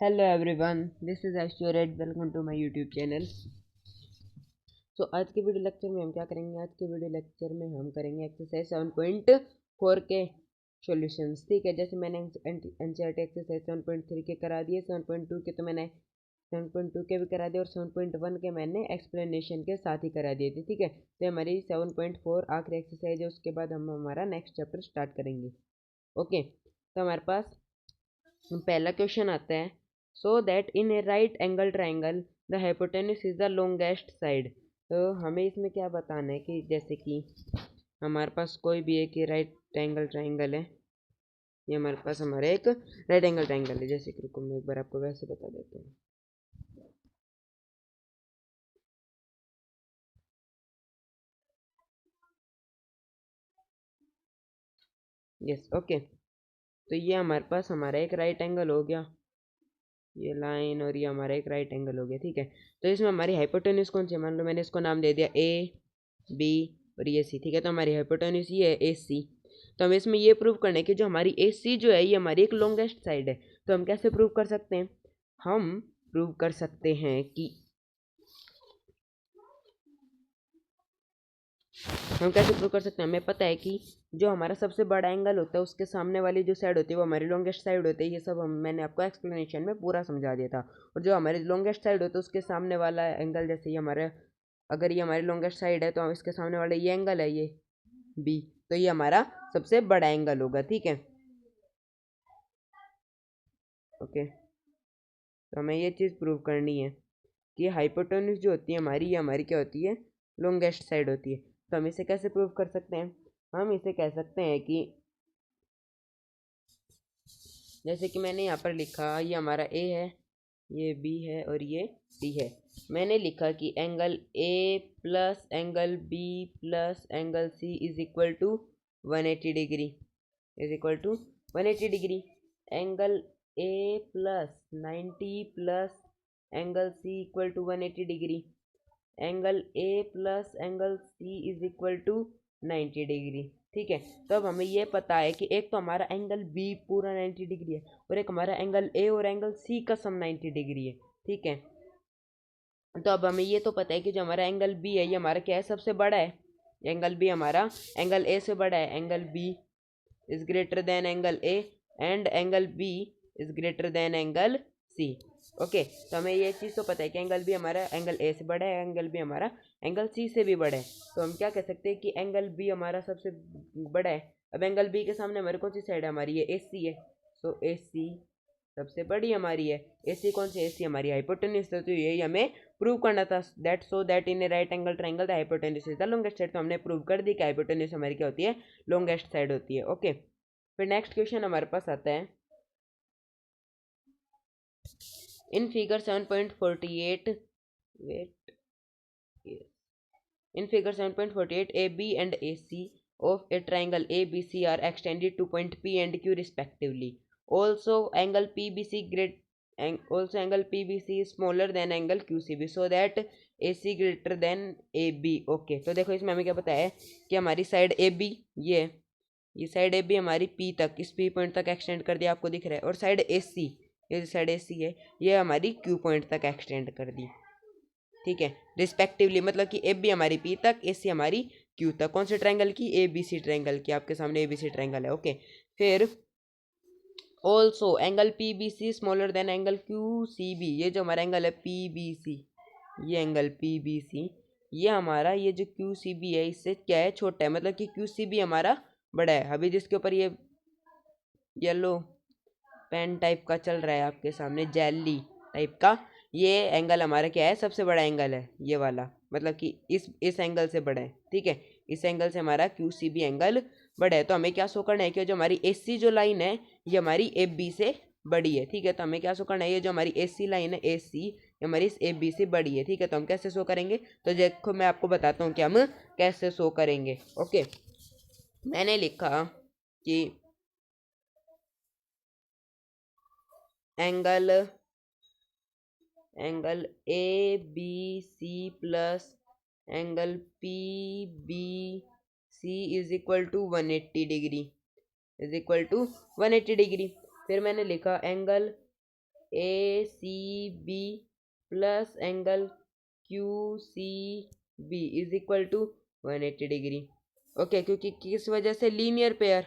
Hello everyone, this is Aishwarya. Welcome to my YouTube channel. आज के video lecture में हम क्या करेंगे? आज के वीडियो लेक्चर में हम करेंगे एक्सरसाइज 7.4 के सॉल्यूशंस। ठीक है, जैसे मैंने एनसीईआरटी एक्सरसाइज 7.3 के करा दिए, 7.2 के तो मैंने 7.2 के भी करा दिए और 7.1 के मैंने एक्सप्लेनेशन के साथ ही करा दिए थे। ठीक है, तो हमारी 7.4 आखिरी एक्सरसाइज है। उसके बाद हम हमारा नेक्स्ट चैप्टर स्टार्ट करेंगे। ओके, तो हमारे पास पहला क्वेश्चन आता है, so that in A right angle triangle the hypotenuse is the longest side. तो हमें इसमें क्या बताना है कि जैसे कि हमारे पास कोई भी एक राइट एंगल ट्राइंगल है, ये हमारे पास हमारा एक राइट एंगल ट्राइंगल है। जैसे कि रुको मैं एक बार आपको वैसे बता देता हूँ। यस, ओके, तो ये हमारे पास हमारा एक राइट एंगल हो गया, ये लाइन, और ये हमारा एक राइट एंगल हो गया। ठीक है, तो इसमें हमारी हाइपोटेन्यूज कौन सी है? मान लो मैंने इसको नाम दे दिया ए बी और ये सी। ठीक है, तो हमारी हाइपोटेन्यूज ये है ए सी। तो हमें इसमें ये प्रूव करना है कि जो हमारी ए सी जो है ये हमारी एक लॉन्गेस्ट साइड है। तो हम कैसे प्रूव कर सकते हैं? हम प्रूव कर सकते हैं कि हम कैसे प्रूव कर सकते हैं? हमें पता है कि जो हमारा सबसे बड़ा एंगल होता है उसके सामने वाली जो साइड होती है वो हमारी लॉन्गेस्ट साइड होती है। ये सब मैंने आपको एक्सप्लेनेशन में पूरा समझा दिया था। और जो हमारी लॉन्गेस्ट साइड होती है उसके सामने वाला एंगल, जैसे ये हमारे, अगर ये हमारी लॉन्गेस्ट साइड है तो इसके सामने वाला ये एंगल है, ये बी, तो ये हमारा सबसे बड़ा एंगल होगा। ठीक है, ओके, तो हमें ये चीज़ प्रूव करनी है कि हाइपोटेन्यूज जो होती है हमारी, ये हमारी क्या होती है? लॉन्गेस्ट साइड होती है। तो हम इसे कैसे प्रूव कर सकते हैं? हम इसे कह सकते हैं कि जैसे कि मैंने यहाँ पर लिखा, ये हमारा ए है, ये बी है और ये डी है। मैंने लिखा कि angle A plus angle B plus angle C is equal to 180 degree, is equal to 180 degree. Angle A plus 90 plus angle C equal to 180 degree. Angle A plus angle C is equal to 90 degree. ठीक है, तो अब हमें ये पता है कि एक तो हमारा एंगल बी पूरा 90 डिग्री है और एक हमारा एंगल ए और एंगल सी का सम 90 डिग्री है। ठीक है, तो अब हमें ये तो पता है कि जो हमारा एंगल बी है ये हमारा क्या है? सबसे बड़ा है। एंगल बी हमारा एंगल ए से बड़ा है। Angle B is greater than angle A and angle B is greater than angle C. Okay, तो हमें ये चीज़ तो पता है कि एंगल बी हमारा एंगल ए से बड़ा है, एंगल बी हमारा एंगल सी से भी बड़ा है। तो हम क्या कह सकते हैं कि एंगल बी हमारा सबसे बड़ा है। अब एंगल बी के सामने हमारी कौन सी साइड है? हमारी ये ए सी है। सो ए सी सबसे बड़ी हमारी है। ए सी कौन सी? ए सी हमारी हाइपोटेन्यूज है। तो यही हमें प्रूव करना था, that so that in A right angle triangle the hypotenuse is the longest side. तो हमने प्रूव कर दी कि हाइपोटेन्यूज हमारी क्या होती है? लॉन्गेस्ट साइड होती है। ओके, फिर नेक्स्ट क्वेश्चन हमारे पास आता है, in figure 7.48, wait, in figure 7.48 A B and A C of a triangle ABC are extended to point P and Q respectively. Also, angle PBC great also angle PBC is smaller than angle QCB so that AC greater than AB. Okay, तो देखो इसमें हमें क्या पता है कि हमारी side AB ये साइड AB हमारी P तक, इस P पॉइंट तक एक्सटेंड कर दिया, आपको दिख रहा है। और साइड AC, ये साइड AC है, ये हमारी Q पॉइंट तक एक्सटेंड कर दी। ठीक है, रिस्पेक्टिवली, मतलब कि ए बी हमारी पी तक, ए सी हमारी क्यू तक। कौन से ट्रायंगल की? ए बी सी ट्रायंगल की। आपके सामने ए बी सी ट्रायंगल है। ओके, फिर also angle P B C smaller than angle Q C B. ये जो हमारा एंगल है पी बी सी, ये एंगल पी बी सी, ये हमारा ये जो क्यू सी बी है इससे क्या है? छोटा है। मतलब कि क्यू सी बी हमारा बड़ा है। अभी जिसके ऊपर ये येलो पेन टाइप का चल रहा है आपके सामने, जेली टाइप का, ये एंगल हमारा क्या है? सबसे बड़ा एंगल है ये वाला। मतलब कि इस एंगल से बड़ा है। ठीक है, इस एंगल से हमारा क्यू सी बी एंगल बड़ा है। तो हमें क्या शो करना है कि जो हमारी ए सी जो लाइन है ये हमारी ए बी से बड़ी है। ठीक है, तो हमें क्या शो करना है? ये जो हमारी ए सी लाइन है, ए सी हमारी इस ए बी से बड़ी है। ठीक है, तो हम कैसे शो करेंगे? तो देखो मैं आपको बताता हूँ कि हम कैसे शो करेंगे। ओके, मैंने लिखा कि angle A B C plus angle P B C is equal to 180 degree, is equal to 180 degree. फिर मैंने लिखा angle A C B plus angle Q C B is equal to 180 degree. Okay, क्योंकि किस वजह से linear pair,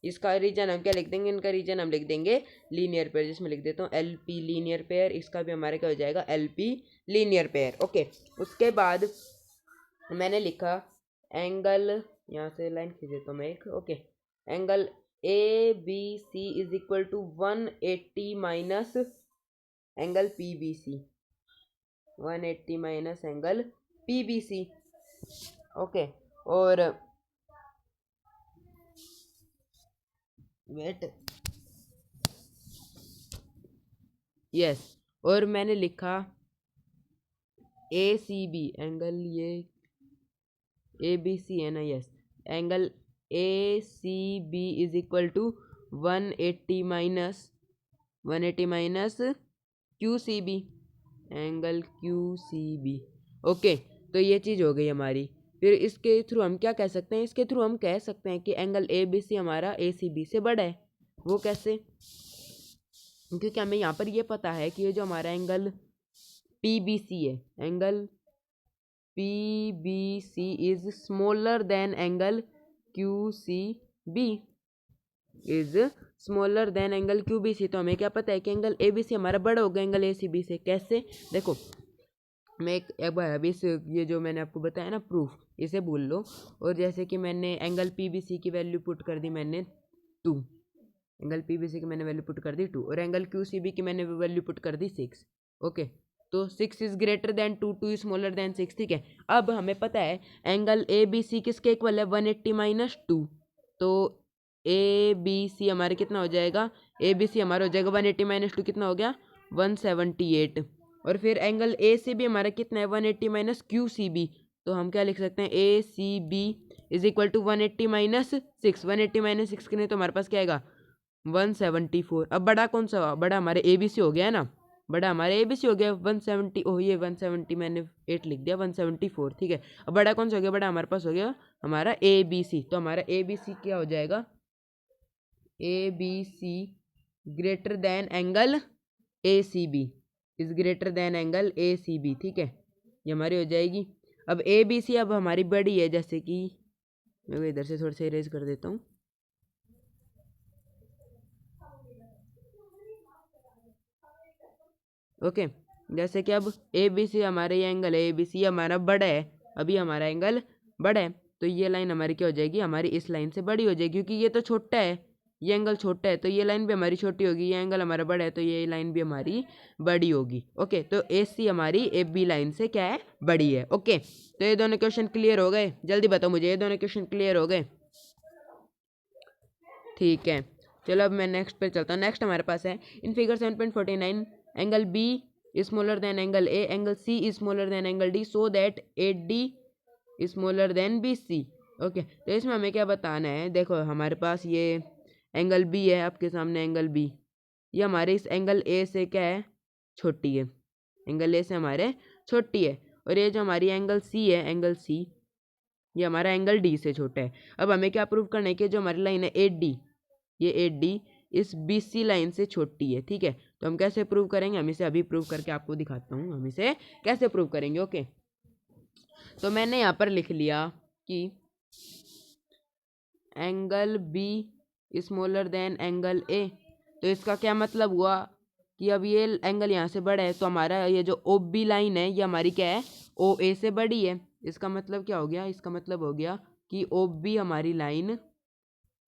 इसका reason हम क्या लिख देंगे, इनका रीजन हम लिख देंगे लीनियर पेयर, जिसमें लिख देता हूँ एल पी लीनियर पेयर, इसका भी हमारे क्या हो जाएगा L P linear pair. Okay, उसके बाद मैंने लिखा एंगल, यहाँ से लाइन खींच देता हूँ मैं एक। Okay, angle A B C is equal to 180 minus angle P B C, 180 minus angle P B C. Okay, और वेट, यस, और मैंने लिखा ए सी बी एंगल, ये ए बी सी है ना, yes, angle A C B is equal to 180 minus Q C B, angle Q C B. Okay, तो ये चीज़ हो गई हमारी। फिर इसके थ्रू हम क्या कह सकते हैं, इसके थ्रू हम कह सकते हैं कि एंगल ए बी सी हमारा ए सी बी से बड़ा है। वो कैसे, क्योंकि हमें यहाँ पर ये पता है कि ये जो हमारा एंगल पी बी सी है, angle P B C is smaller than angle Q C B, is smaller than angle Q B C. तो हमें क्या पता है कि एंगल ए बी सी हमारा बड़ा होगा एंगल ए सी बी से। कैसे, देखो मैं एक बार अभी ये जो मैंने आपको बताया ना प्रूफ, इसे भूल लो। और जैसे कि मैंने एंगल पी बी सी की वैल्यू पुट कर दी मैंने 2, एंगल पी बी सी की मैंने वैल्यू पुट कर दी 2, और एंगल क्यू सी बी की मैंने वैल्यू पुट कर दी 6। ओके, तो 6 is greater then 2, 2 is smaller then 6। ठीक है, अब हमें पता है एंगल ए बी सी किसके इक्वल है, 180 माइनस 2। तो ए बी सी हमारे कितना हो जाएगा, ए बी सी हमारा हो जाएगा 180 माइनस 2, कितना हो गया 178। और फिर एंगल ए सी बी हमारा कितना है 180 माइनस क्यू सी बी। तो हम क्या लिख सकते हैं, A C B is equal to 180 minus 6, 180 minus 6 के लिए तो हमारे पास क्या आएगा 174। अब बड़ा कौन सा, बड़ा हमारे ए बी सी हो गया है ना, बड़ा हमारे ए बी सी हो गया 170। ओह ये 170 मैंने 8 लिख दिया, 174। ठीक है, अब बड़ा कौन सा हो गया, बड़ा हमारे पास हो गया हमारा ए बी सी। तो हमारा ए बी सी क्या हो जाएगा, A B C greater than angle A C B, is greater than angle A C B. ठीक है, ये हमारी हो जाएगी। अब ए बी सी अब हमारी बड़ी है, जैसे कि मैं इधर से थोड़ा सा इरेज कर देता हूँ। ओके, जैसे कि अब ए बी सी हमारे ये एंगल है, ए बी सी हमारा बड़ा है, अभी हमारा एंगल बड़ा है, तो ये लाइन हमारी क्या हो जाएगी, हमारी इस लाइन से बड़ी हो जाएगी, क्योंकि ये तो छोटा है, ये एंगल छोटा है, तो ये लाइन भी हमारी छोटी होगी, ये एंगल हमारा बड़ा है तो ये लाइन भी हमारी बड़ी होगी। ओके, तो ए सी हमारी ए बी लाइन से क्या है, बड़ी है। ओके, तो ये दोनों क्वेश्चन क्लियर हो गए, जल्दी बताओ मुझे, ये दोनों क्वेश्चन क्लियर हो गए। ठीक है, चलो अब मैं नेक्स्ट पे चलता हूँ। नेक्स्ट हमारे पास है in figure 7.49 angle B is smaller than angle A, angle C is smaller than angle D, so that AD is smaller than BC। Okay, तो इसमें हमें क्या बताना है, देखो हमारे पास ये एंगल B है, आपके सामने एंगल B, ये हमारे इस एंगल A से क्या है, छोटी है, एंगल A से हमारे छोटी है। और ये जो हमारी एंगल C है, एंगल C, ये हमारा एंगल D से छोटा है। अब हमें क्या प्रूव करना है कि जो हमारी लाइन है AD, ये AD इस BC लाइन से छोटी है। ठीक है, तो हम कैसे प्रूव करेंगे, हम इसे अभी प्रूव करके आपको दिखाता हूँ, हम इसे कैसे प्रूव करेंगे। ओके, तो मैंने यहाँ पर लिख लिया कि angle B smaller than angle A। तो इसका क्या मतलब हुआ कि अब ये एंगल यहाँ से बड़ा है, तो हमारा ये जो OB लाइन है ये हमारी क्या है, OA से बड़ी है। इसका मतलब क्या हो गया, इसका मतलब हो गया कि OB हमारी लाइन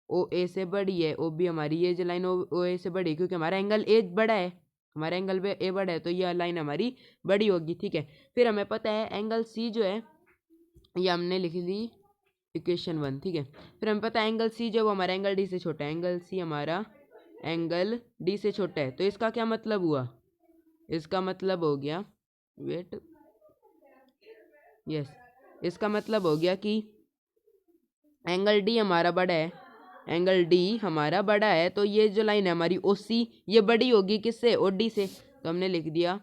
OA से बड़ी है, OB हमारी ये जो लाइन OA से बड़ी है, क्योंकि हमारा एंगल A बड़ा है, हमारा एंगल पे A बड़ा है, तो यह लाइन हमारी बड़ी होगी। ठीक है, फिर हमें पता है एंगल C जो है, ये हमने लिख ली इक्वेशन 1। ठीक है, फिर हमें पता है एंगल C जो हमारा एंगल D से छोटा है, एंगल C हमारा एंगल D से छोटा है। तो इसका क्या मतलब हुआ, इसका मतलब हो गया, वेट, यस, इसका मतलब हो गया कि एंगल D हमारा बड़ा है, एंगल D हमारा बड़ा है, तो ये जो लाइन है हमारी OC ये बड़ी होगी किससे, OD से। तो हमने लिख दिया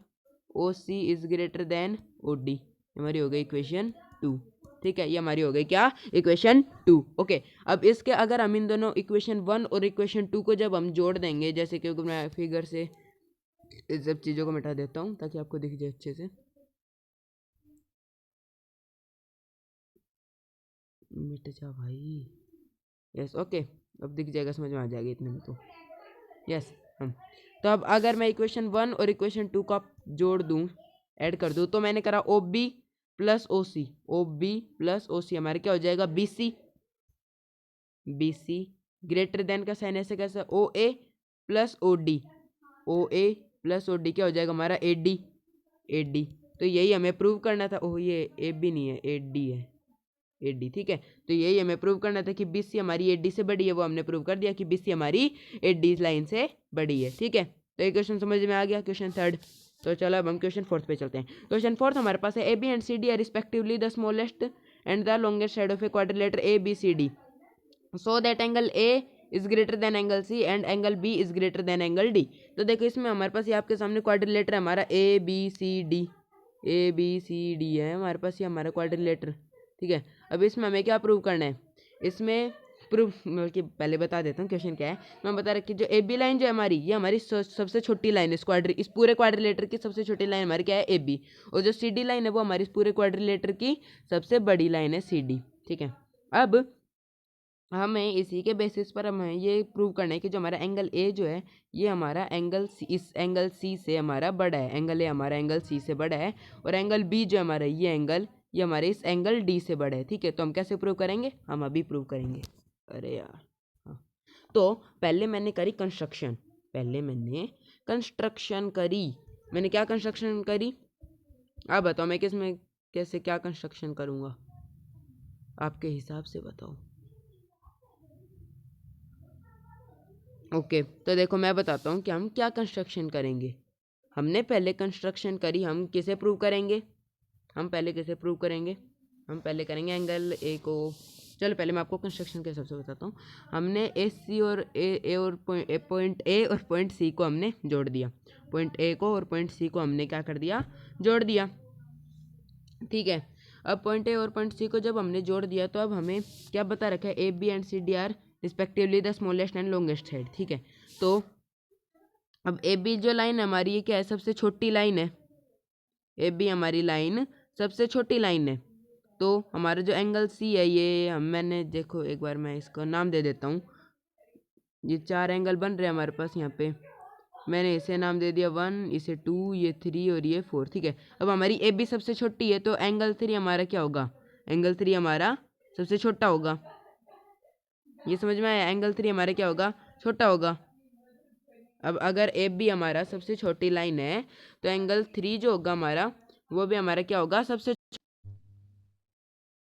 OC is greater then OD, हमारी हो गई इक्वेशन 2। ठीक है, ये हमारी हो गई क्या, इक्वेशन 2। ओके, अब इसके अगर हम इन दोनों इक्वेशन 1 और इक्वेशन 2 को जब हम जोड़ देंगे, जैसे कि मैं फिगर से इस सब चीज़ों को मिटा देता हूँ ताकि आपको दिख जाए अच्छे से। मिट जा भाई। यस ओके, अब दिख जाएगा, समझ में आ जाएगा इतने में तो। यस हम तो अब अगर मैं इक्वेशन 1 और इक्वेशन 2 को जोड़ दूँ, ऐड कर दूँ, तो मैंने करा O B plus O C, O B plus O C हमारे क्या हो जाएगा B C. B C greater than का साइन ऐसे कैसे, O A plus O D, O A plus O D क्या हो जाएगा हमारा ए डी, ए डी। तो यही हमें प्रूव करना था। ओह ये ए बी नहीं है, ए डी है, ए डी ठीक है। तो यही हमें प्रूव करना था कि बी सी हमारी ए डी से बड़ी है, वो हमने प्रूव कर दिया कि बी सी हमारी ए डी लाइन से बड़ी है। ठीक है, तो ये क्वेश्चन समझ में आ गया, क्वेश्चन 3। तो चलो अब हम क्वेश्चन 4 पे चलते हैं। क्वेश्चन 4 हमारे पास है A B and C D are respectively the smallest and the longest side of a quadrilateral A B C D, so that angle A is greater than angle C and angle B is greater than angle D. तो देखो इसमें हमारे पास ये आपके सामने quadrilateral है हमारा A B C D, A B C D है हमारे पास, ये हमारा क्वाड्रिलेटर। ठीक है, अब इसमें हमें क्या प्रूव करना है, इसमें प्रूफ कि पहले बता देता हूँ क्वेश्चन क्या है। मैं बता रहा कि जो ए बी लाइन जो है हमारी, ये हमारी सबसे छोटी लाइन है इस पूरे क्वाड्रिलेटर की सबसे छोटी लाइन हमारी क्या है ए बी, और जो सी डी लाइन है वो हमारी इस पूरे क्वाड्रिलेटर की सबसे बड़ी लाइन है सी डी। ठीक है, अब हमें इसी के बेसिस पर हमें ये प्रूव करना है कि जो हमारा एंगल ए जो है ये हमारा एंगल सी, इस एंगल सी से हमारा बड़ा है, एंगल ए हमारा एंगल सी से बड़ा है, और एंगल बी जो हमारा ये एंगल ये हमारे इस एंगल डी से बड़ा है। ठीक है, तो हम कैसे प्रूव करेंगे, हम अभी प्रूव करेंगे। अरे यार हाँ, तो पहले मैंने करी कंस्ट्रक्शन, पहले मैंने कंस्ट्रक्शन करी, मैंने क्या कंस्ट्रक्शन करी, आप बताओ मैं किसमें कैसे क्या कंस्ट्रक्शन करूँगा, आपके हिसाब से बताओ। ओके तो देखो मैं बताता हूँ कि हम क्या कंस्ट्रक्शन करेंगे। हमने पहले कंस्ट्रक्शन करी, हम किसे प्रूव करेंगे, हम पहले किसे प्रूव करेंगे, हम पहले करेंगे एंगल ए को। चलो पहले मैं आपको कंस्ट्रक्शन के हिसाब से बताता हूँ। हमने ए सी और ए और पॉइंट ए और पॉइंट सी को हमने जोड़ दिया, पॉइंट ए को और पॉइंट सी को हमने क्या कर दिया, जोड़ दिया। ठीक है, अब पॉइंट ए और पॉइंट सी को जब हमने जोड़ दिया तो अब हमें क्या बता रखा है, A B and C D are respectively the smallest and longest side. ठीक है, तो अब ए बी जो लाइन है हमारी ये क्या है, सबसे छोटी लाइन है, ए बी हमारी लाइन सबसे छोटी लाइन है। तो हमारा जो एंगल सी है ये मैंने देखो एक बार मैं इसको नाम दे देता हूँ, ये 4 एंगल बन रहे हैं हमारे पास यहाँ पे, मैंने इसे नाम दे दिया 1, इसे 2, ये 3 और ये 4। ठीक है, अब हमारी ए बी सबसे छोटी है तो एंगल 3 हमारा क्या होगा, एंगल 3 हमारा सबसे छोटा होगा। ये समझ में आया, एंगल 3 हमारे क्या होगा, छोटा होगा। अब अगर ए बी हमारा सबसे छोटी लाइन है तो एंगल 3 जो होगा हमारा वो भी हमारा क्या होगा, सबसे,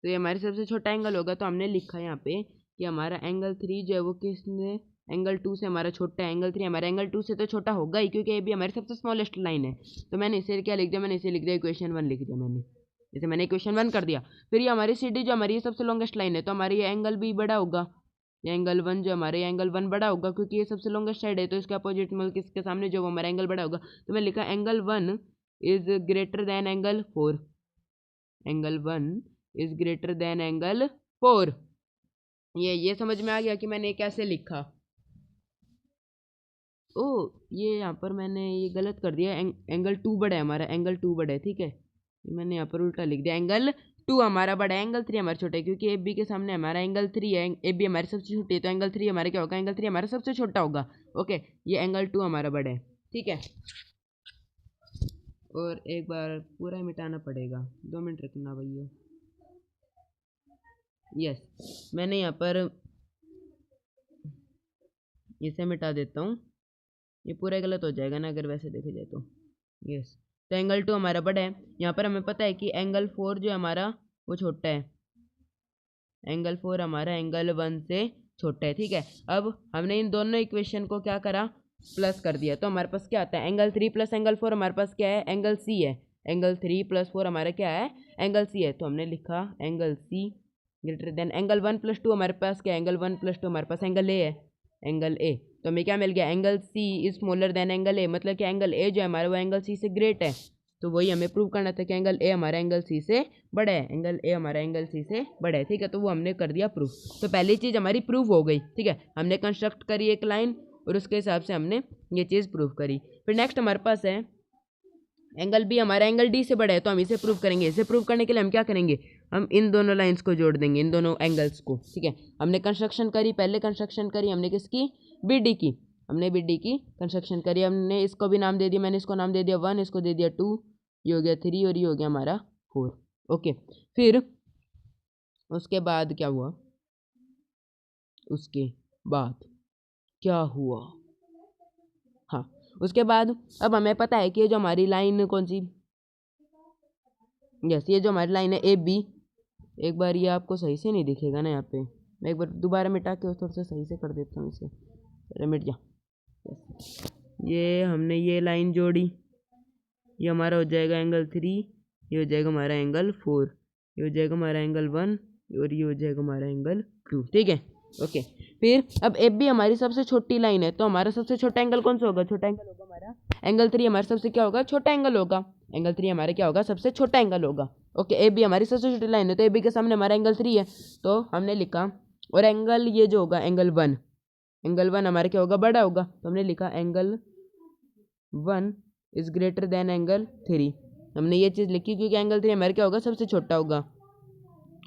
तो ये हमारे सबसे छोटा एंगल होगा। तो हमने लिखा यहाँ पे कि हमारा एंगल 3 जो है वो किसने, एंगल 2 से हमारा छोटा है, एंगल 3 हमारा एंगल 2 से तो छोटा होगा ही क्योंकि ये भी हमारी सबसे स्मॉलेस्ट लाइन है। तो मैंने इसे क्या लिख दिया, मैंने इसे लिख दिया इक्वेशन 1 लिख दिया मैंने, जैसे मैंने इक्वेशन 1 कर दिया। फिर ये हमारी सी डी जो हमारी सबसे लॉन्गेस्ट लाइन है तो हमारी ये एंगल भी बड़ा होगा, ये एंगल 1 जो हमारे एंगल 1 बड़ा होगा क्योंकि ये सबसे लॉन्गेस्ट साइड है, तो इसके अपोजिट मतलब किसके सामने जो हमारा एंगल बड़ा होगा। तो मैं लिखा angle 1 is greater than angle 4, angle 1 is greater than angle 4। ये समझ में आ गया कि मैंने कैसे लिखा। ओ ये यहाँ पर मैंने ये गलत कर दिया, एंगल 2 बड़ा है हमारा, एंगल 2 बड़ा है। ठीक है, मैंने यहाँ पर उल्टा लिख दिया, एंगल 2 हमारा बड़ा है, एंगल 3 हमारा छोटा है क्योंकि ए बी के सामने हमारा एंगल 3 है, ए बी हमारी सबसे छोटी है तो एंगल 3 हमारा क्या होगा, एंगल 3 हमारा सबसे छोटा होगा। ओके, ये एंगल 2 हमारा बड़ा है। ठीक है, और एक बार पूरा मिटाना पड़ेगा, 2 मिनट रखना भैया। यस मैंने यहाँ पर इसे मिटा देता हूँ, ये पूरा गलत हो जाएगा ना अगर वैसे देखे जाए तो। यस, तो एंगल 2 हमारा बड़ा है, यहाँ पर हमें पता है कि एंगल 4 जो हमारा वो छोटा है, एंगल 4 हमारा एंगल 1 से छोटा है। ठीक है, अब हमने इन दोनों इक्वेशन को क्या करा, प्लस कर दिया, तो हमारे पास क्या आता है, एंगल 3 प्लस एंगल 4 हमारे पास क्या है, एंगल सी है, एंगल 3 प्लस 4 हमारा क्या है, एंगल सी है। तो हमने लिखा angle C greater than angle 1 plus 2 हमारे पास क्या है, एंगल 1 प्लस 2 हमारे पास एंगल ए है, एंगल ए। तो हमें क्या मिल गया, angle C is smaller than angle A, मतलब कि एंगल ए जो है हमारा वो एंगल सी से ग्रेट है। तो वही हमें प्रूव करना था कि एंगल ए हमारा एंगल सी से बड़ा है, एंगल ए हमारा एंगल सी से बड़ा है। ठीक है, तो वो हमने कर दिया प्रूफ। तो पहली चीज़ हमारी प्रूव हो गई। ठीक है, हमने कंस्ट्रक्ट करी एक लाइन और उसके हिसाब से हमने ये चीज़ प्रूव करी। फिर नेक्स्ट हमारे पास है एंगल बी हमारा एंगल डी से बड़ा है, तो हम इसे प्रूव करेंगे। इसे प्रूव करने के लिए हम क्या करेंगे, हम इन दोनों लाइंस को जोड़ देंगे, इन दोनों एंगल्स को। ठीक है, हमने कंस्ट्रक्शन करी, पहले कंस्ट्रक्शन करी हमने किसकी, बी डी की। हमने बी डी की कंस्ट्रक्शन करी, हमने इसको भी नाम दे दिया, मैंने इसको नाम दे दिया 1, इसको दे दिया 2, ये हो गया 3 और ये हो गया हमारा 4। ओके, फिर उसके बाद क्या हुआ, उसके बाद क्या हुआ, हाँ उसके बाद अब हमें पता है कि ये जो हमारी लाइन कौन सी, यस ये जो हमारी लाइन है ए बी, एक बार ये आपको सही से नहीं दिखेगा ना यहाँ पे, मैं एक बार दोबारा मिटा के थोड़ा सा सही से कर देता हूँ इसे, अरे मिट जा। ये हमने ये लाइन जोड़ी, ये हमारा हो जाएगा एंगल 3, ये हो जाएगा हमारा एंगल 4, ये हो जाएगा हमारा एंगल 1 और ये हो जाएगा हमारा एंगल 2। ठीक है, ओके। फिर अब एफ भी हमारी सबसे छोटी लाइन है, तो हमारा सबसे छोटा एंगल कौन सा होगा, छोटा एंगल होगा हमारा एंगल 3, हमारे सबसे क्या होगा, छोटा एंगल होगा, एंगल 3 हमारे क्या होगा, सबसे छोटा एंगल होगा। ओके, ए बी हमारी सबसे छोटी लाइन है, तो ए बी के सामने हमारा एंगल 3 है, तो हमने लिखा, और एंगल ये जो होगा एंगल 1, एंगल 1 हमारे क्या होगा, बड़ा होगा, तो हमने लिखा angle 1 is greater than angle 3। हमने ये चीज़ लिखी क्योंकि एंगल 3 हमारे क्या होगा, सबसे छोटा होगा।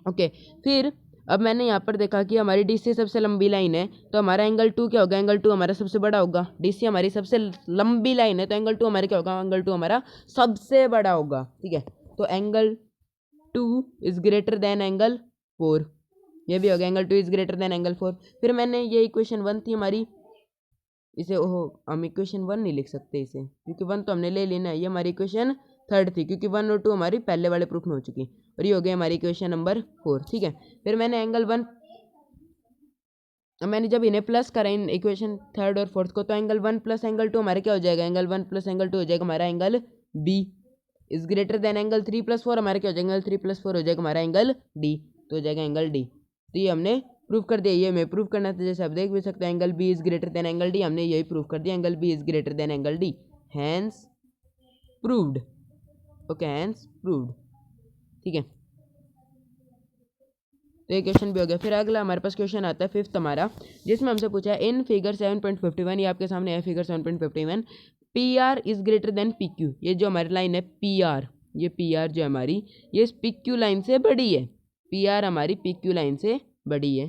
ओके, फिर अब मैंने यहाँ पर देखा कि हमारी डी सी सबसे लंबी लाइन है, तो हमारा एंगल 2 क्या होगा, एंगल 2 हमारा सबसे बड़ा होगा। डी सी हमारी सबसे लंबी लाइन है, तो एंगल 2 हमारे क्या होगा, एंगल 2 हमारा सबसे बड़ा होगा। ठीक है, तो angle 2 is greater than angle 4, ये भी होगा angle 2 is greater than angle 4। फिर मैंने ये इक्वेशन 1 थी हमारी, इसे ओहो हम इक्वेशन 1 नहीं लिख सकते इसे, क्योंकि 1 तो हमने ले लेना है, ये हमारी इक्वेशन 3 थी, क्योंकि 1 और 2 हमारी पहले वाले प्रूफ में हो चुकी, और ये हो गया हमारी इक्वेशन नंबर 4। ठीक है, फिर मैंने एंगल 1, मैंने जब इन्हें प्लस करा इन इक्वेशन 3 और 4 को, तो एंगल 1 प्लस एंगल 2 हमारे क्या हो जाएगा, एंगल 1 प्लस एंगल 2 हो जाएगा हमारा angle B, is greater than angle 3 plus 4 हमारे क्या हो जाएगा, एंगल 3 प्लस 4 हो जाएगा हमारा एंगल डी, तो हो जाएगा एंगल डी। तो ये हमने प्रूव कर दिया, ये मैं प्रूव करना था, जैसे आप देख भी सकते हैं angle B is greater than angle D, हमने यही प्रूव कर दिया, angle B is greater than angle D, hence proved. Okay, hence proved. ठीक है, तो ये क्वेश्चन भी हो गया। फिर अगला हमारे पास क्वेश्चन आता है 5th हमारा, जिसमें हमसे पूछा है इन फिगर 7.51, ये आपके सामने है figure 7.51, P R is greater than P Q. ये जो हमारी लाइन है पी आर, ये पी आर जो हमारी ये पी क्यू लाइन से बड़ी है, पी आर हमारी पी क्यू लाइन से बड़ी है।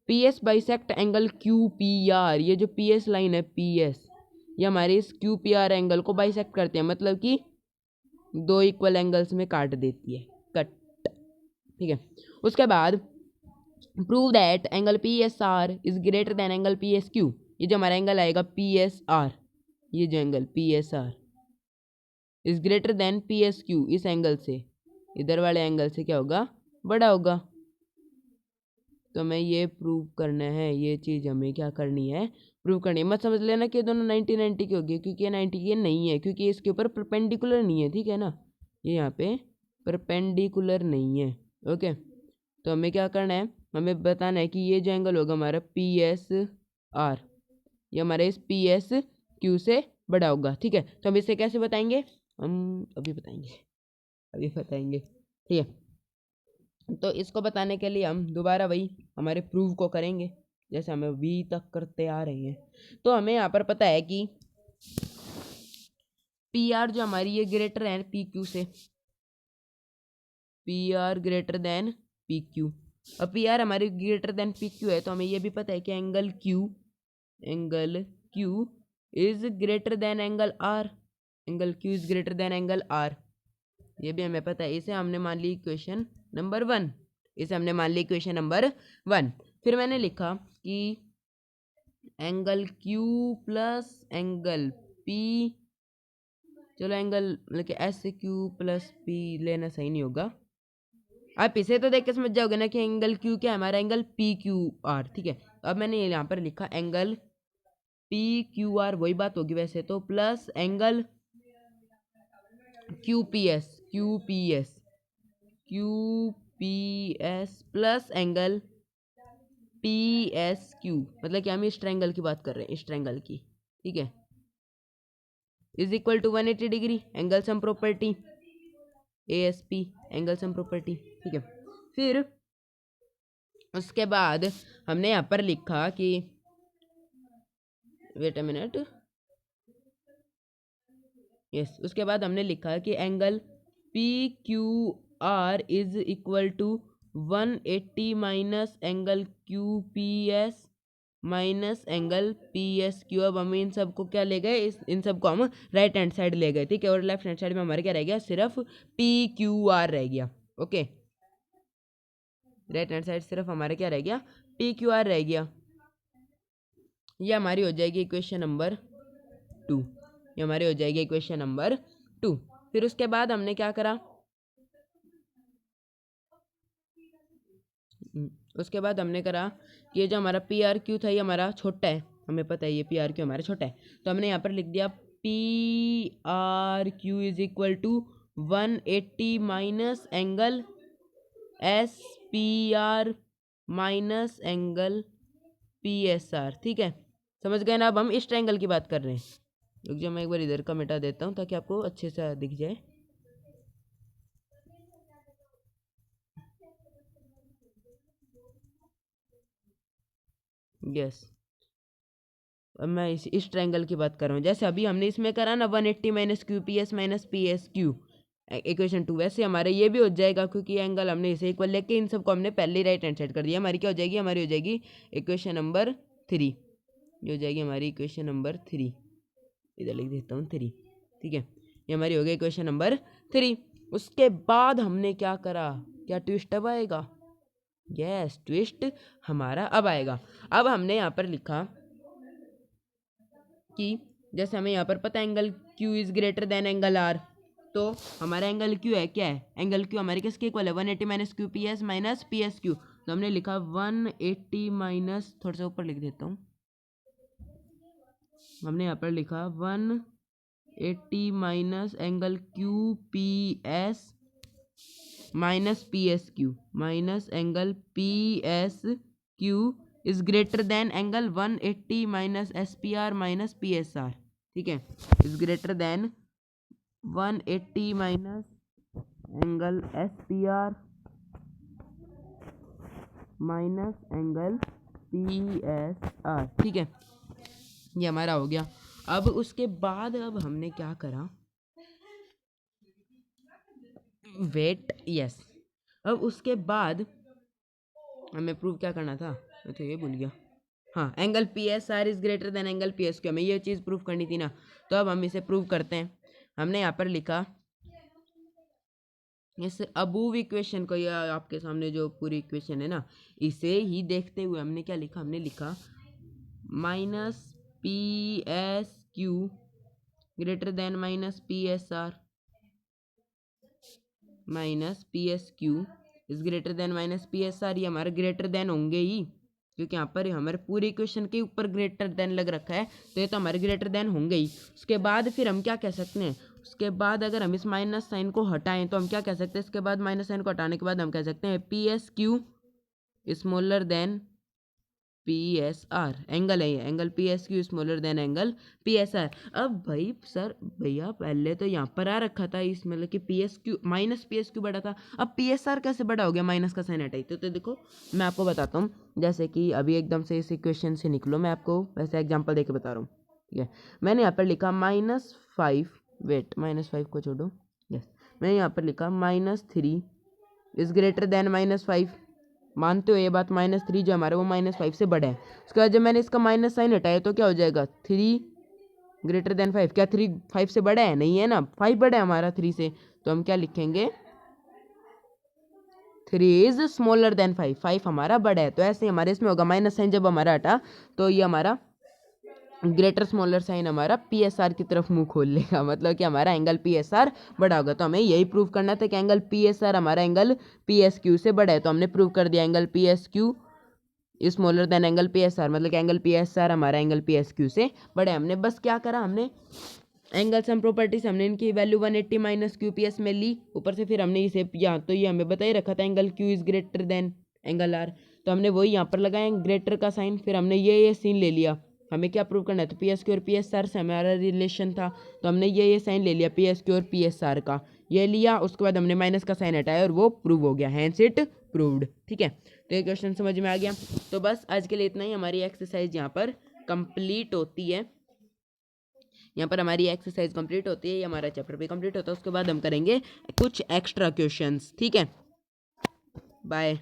P S bisect angle Q P R, ये जो पी एस लाइन है पी एस, ये हमारे इस क्यू पी आर एंगल को बाइसेक्ट करते हैं, मतलब कि दो इक्वल एंगल्स में काट देती है, कट। ठीक है, उसके बाद prove that angle P S are is greater than angle P S Q. ये जो हमारा एंगल आएगा पी एस आर, ये जो angle P S are is greater than P S Q, इस एंगल से, इधर वाले एंगल से क्या होगा, बड़ा होगा। तो हमें ये प्रूव करना है, ये चीज़ हमें क्या करनी है, प्रूव करनी है। मत समझ लेना कि दोनों 90-90 की होगी, क्योंकि ये 90 की नहीं है, क्योंकि इसके ऊपर परपेंडिकुलर नहीं है। ठीक है ना, ये यहाँ पे परपेंडिकुलर नहीं है। ओके, तो हमें क्या करना है, हमें बताना है कि ये जो एंगल होगा हमारा पी एस आर, ये हमारे इस पी एस क्यू से बड़ा होगा। ठीक है, तो हम इसे कैसे बताएंगे, हम अभी बताएंगे। ठीक है, तो इसको बताने के लिए हम दोबारा वही हमारे प्रूव को करेंगे, जैसे हम अभी तक करते आ रहे हैं। तो हमें यहाँ पर पता है कि पी आर जो हमारी ये ग्रेटर है पी क्यू से, P R greater than P Q. अब पी आर हमारी ग्रेटर देन पी क्यू है, तो हमें ये भी पता है कि angle Q is greater than angle R, angle Q is greater than angle R, ये भी हमें पता है। इसे हमने मान ली इक्वेशन नंबर 1, इसे हमने मान ली इक्वेशन नंबर 1। फिर मैंने लिखा कि angle Q plus angle P, चलो एंगल मतलब कि एस क्यू प्लस पी लेना सही नहीं होगा, आप इसे तो देख के समझ जाओगे ना कि एंगल क्यू क्या है, हमारा एंगल पी क्यू आर। ठीक है, अब मैंने यहाँ पर लिखा एंगल पी क्यू आर, वही बात होगी वैसे तो, plus angle Q P S plus angle P S Q, मतलब कि हम इस ट्रायंगल की बात कर रहे हैं, इस ट्रायंगल की। ठीक है, is equal to 180 degree angle sum property, ASP angle sum property. ठीक है, फिर उसके बाद हमने यहाँ पर लिखा कि वेट अ मिनट, यस। उसके बाद हमने लिखा कि angle P Q R is equal to 180 minus angle Q P S minus angle P S Q. अब हम इन सबको क्या ले गए, इन सबको हम राइट हैंड साइड ले गए, ठीक है। और लेफ्ट हैंड साइड में हमारे क्या रह गया, सिर्फ पी क्यू आर रह गया। ओके, राइट हैंड साइड सिर्फ हमारे क्या रह गया, पी क्यू आर रह गया। ये हमारी हो जाएगी इक्वेशन नंबर 2। ये हमारी हो जाएगी इक्वेशन नंबर 2। फिर उसके बाद हमने क्या करा, उसके बाद हमने करा कि ये जो हमारा पी आर क्यू था ये हमारा छोटा है, हमें पता है ये पी आर क्यू हमारा छोटा है, तो हमने यहाँ पर लिख दिया P R Q is equal to 180 minus angle S P R minus angle P S R, ठीक है। समझ गए ना। अब हम इस ट्रायंगल की बात कर रहे हैं। रुक जाओ, मैं एक बार इधर का मिटा देता हूँ ताकि आपको अच्छे से दिख जाए। यस, अब मैं इस ट्रायंगल की बात कर रहा हूँ। जैसे अभी हमने इसमें करा ना 180 minus Q P S minus P S Q equation 2, वैसे हमारे ये भी हो जाएगा, क्योंकि एंगल हमने इसे इक्वल लेके इन सबको हमने पहले ही राइट हैंड साइड कर दिया। हमारी क्या हो जाएगी, हमारी हो जाएगी इक्वेशन नंबर 3। ये हो जाएगी हमारी इक्वेशन नंबर 3, इधर लिख देता हूँ 3, ठीक है। ये हमारी हो गई इक्वेशन नंबर 3। उसके बाद हमने क्या करा, क्या ट्विस्ट अब आएगा, यस ट्विस्ट हमारा अब आएगा। अब हमने यहाँ पर लिखा कि जैसे हमें यहाँ पर पता है angle Q is greater than angle R, तो हमारा एंगल Q है, क्या है, एंगल Q हमारे किसके इक्वल है, 180 minus Q P S minus P S Q. तो हमने लिखा 180 माइनस, थोड़ा सा ऊपर लिख देता हूँ, हमने यहाँ पर लिखा 180 minus angle Q P S minus P S Q minus angle P S Q is greater than angle 180 minus S P R minus P S R, ठीक है। Is greater then 180 minus angle S P R minus angle P S R, ठीक है। ये हमारा हो गया। अब उसके बाद अब हमने क्या करा, वेट, यस। अब उसके बाद हमें प्रूव क्या करना था, मैं तो ये भूल गया। हाँ, angle P S are is greater than angle P S Q, हमें ये चीज़ प्रूव करनी थी ना। तो अब हम इसे प्रूव करते हैं। हमने यहाँ पर लिखा इस अबूव इक्वेशन को, या आपके सामने जो पूरी इक्वेशन है ना, इसे ही देखते हुए हमने क्या लिखा, हमने लिखा minus P S Q greater than minus P S are minus P S Q is greater then minus P S are. ये हमारे ग्रेटर देन होंगे ही, क्योंकि यहाँ पर हमारे पूरी इक्वेशन के ऊपर ग्रेटर देन लग रखा है, तो ये तो हमारे ग्रेटर देन होंगे ही। उसके बाद फिर हम क्या कह सकते हैं, उसके बाद अगर हम इस माइनस साइन को हटाएं तो हम क्या कह सकते हैं, इसके बाद माइनस साइन को हटाने के बाद हम कह सकते हैं P S Q smaller than P S are, angle है ये, angle P S Q smaller than angle P S are. अब भाई सर भैया पहले तो यहाँ पर आ रखा था इस, मतलब कि P S Q minus P S Q बड़ा था, अब पी एस आर कैसे बड़ा हो गया, माइनस का साइन हटाई। तो देखो मैं आपको बताता हूँ, जैसे कि अभी एकदम से इस इक्वेशन से निकलो, मैं आपको वैसे एग्जाम्पल दे के बता रहा हूँ, ठीक है। मैंने यहाँ पर लिखा -5, वेट -5 को छोड़ो, यस, मैंने यहाँ पर लिखा -3 इज ग्रेटर देन -5। मानते हो ये बात, -3 जो हमारा वो -5 से बड़ा है। उसके बाद जब मैंने इसका माइनस साइन हटाया तो क्या हो जाएगा, 3 ग्रेटर देन 5। क्या 3 5 से बड़ा है, नहीं है ना, 5 बड़ा है हमारा 3 से, तो हम क्या लिखेंगे, 3 इज स्मॉलर देन 5, 5 हमारा बड़ा है। तो ऐसे ही हमारे इसमें होगा माइनस साइन जब हमारा हटा, तो ये हमारा ग्रेटर स्मॉलर साइन हमारा पी एस आर की तरफ मुंह खोल लेगा, मतलब कि हमारा एंगल पी एस आर बड़ा होगा। तो हमें यही प्रूव करना था कि एंगल पी एस आर हमारा एंगल पी एस क्यू से बड़ा है, तो हमने प्रूव कर दिया angle P S Q smaller than angle P S are, मतलब कि एंगल पी एस आर हमारा एंगल पी एस क्यू से बड़ा है। हमने बस क्या करा, हमने एंगल सम प्रॉपर्टीज हमने इनकी value 180 minus Q P S में ली ऊपर से, फिर हमने इसे यहाँ तो ये हमें बता ही रखा था angle Q is greater than angle R, तो हमने वही यहाँ पर लगाया ग्रेटर का साइन, फिर हमने ये सीन ले लिया। हमें क्या प्रूव करना है, तो पी एस क्यू और पी एस आर से हमारा रिलेशन था, तो हमने ये साइन ले लिया पी एस क्यू और पी एस आर का, ये लिया। उसके बाद हमने माइनस का साइन हटाया और वो प्रूव हो गया, हैंस इट प्रूव्ड, ठीक है। तो ये क्वेश्चन समझ में आ गया। तो बस आज के लिए इतना ही, हमारी एक्सरसाइज यहाँ पर कंप्लीट होती है, यहाँ पर हमारी एक्सरसाइज कंप्लीट होती है, ये हमारा चैप्टर भी कंप्लीट होता है। उसके बाद हम करेंगे कुछ एक्स्ट्रा क्वेश्चंस। ठीक है, बाय।